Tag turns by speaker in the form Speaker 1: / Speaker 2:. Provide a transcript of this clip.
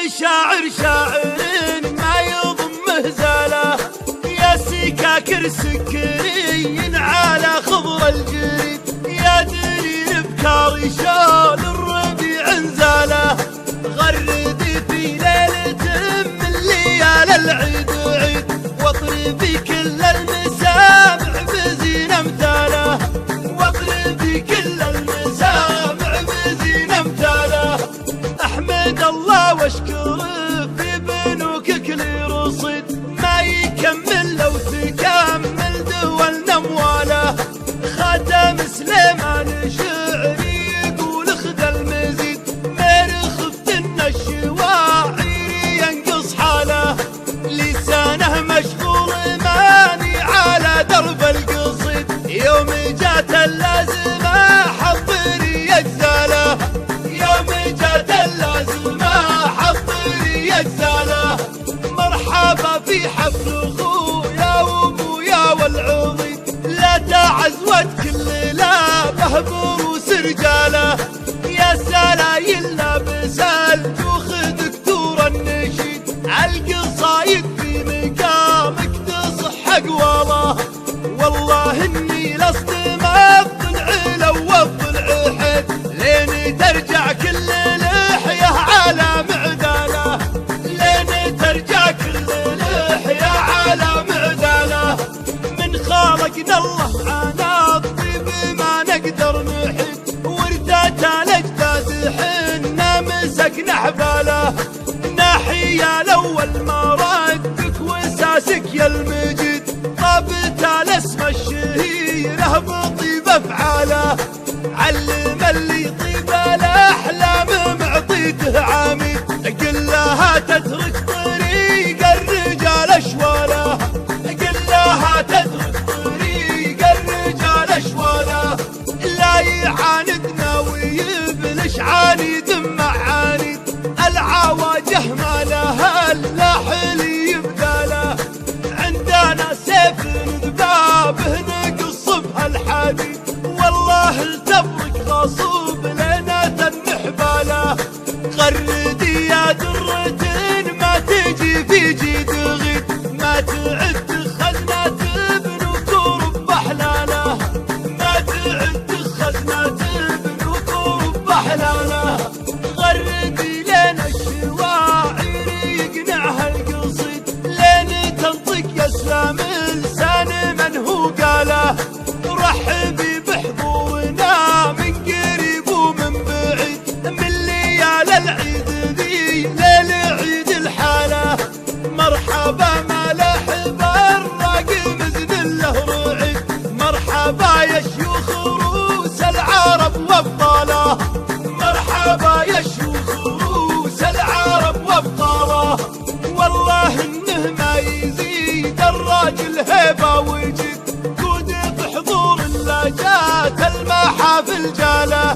Speaker 1: شاعر ما يضم هزاله، يا سكاكر سكري على خضر الجريد، يا درير بكاري شال الربيع انزاله، غردي في ليلة من ليال العيد عيد، واطربي كل المسامع بزين امثاله، واطربي كل المسامع بزين امثاله. احمد الله واشكره في بنوك كل رصيد، ما يكمل لو تكمل دولنا امواله، خاتم سليمان شعري يقول خذ المزيد، مرخفت ان الشواعر ينقص حاله، لسانه مشغول ماني على درب القصيد، يوم جات اللازمه حضري اجزاله، يوم جات اللازمه حضري اجزاله. مرحبا في حفل اخويا وابويا والعضيد، لا تعزوت كل لابه بروس رجاله، يا سلايل لابس الجوخ دكتور النشيد، عالقصايد في مقامك تصح اقواله، والله اني لست ما الضلع لو الضلع حد، لين ترجع كل لحيه على معداله، لين ترجع كل لحيه على معداله. من خالقنا الله عنا الطيب ما نقدر نحد، وردات الاجداد حنا مسكنا حباله، ناحيه الاول ما ردك وساسك يا المجيد، طابت الاسم الشهيره بطيب افعاله، علم اللي يطيب الاحلام معطيته عميد، قل لها تترك طريق الرجال اشواله، قل لها تترك طريق الرجال اشواله، لا يعاندنا ويبلش عنيد مع عنيد، العواجه ما لها الا حلي يبداله، عندنا سيف ذبابه نقص بها الحديد، والله التبرك غصوب لنا تنحباله، غردي يا درة ما تجي في جيد غيد، ما تعد خزنة بنكور بحلاله، ما تعد خزنة بنكور بحلاله، غردي لنا الشواعر يقنعها القصيد، لين تنطق يا سلام لسان من هو قاله، رحبي بحضورنا من قريب ومن بعيد، من ليال العيد ذي ليل عيد الحاله، مرحبا ملاحب الراقم زن له رعيد، مرحبا يا شيوخ روس العرب وابطاله، مرحبا يا شيوخ روس العرب وابطاله، والله انه ما يزيد الراجل هيبه وجد، كود بحضور اللجات المحافل جاله،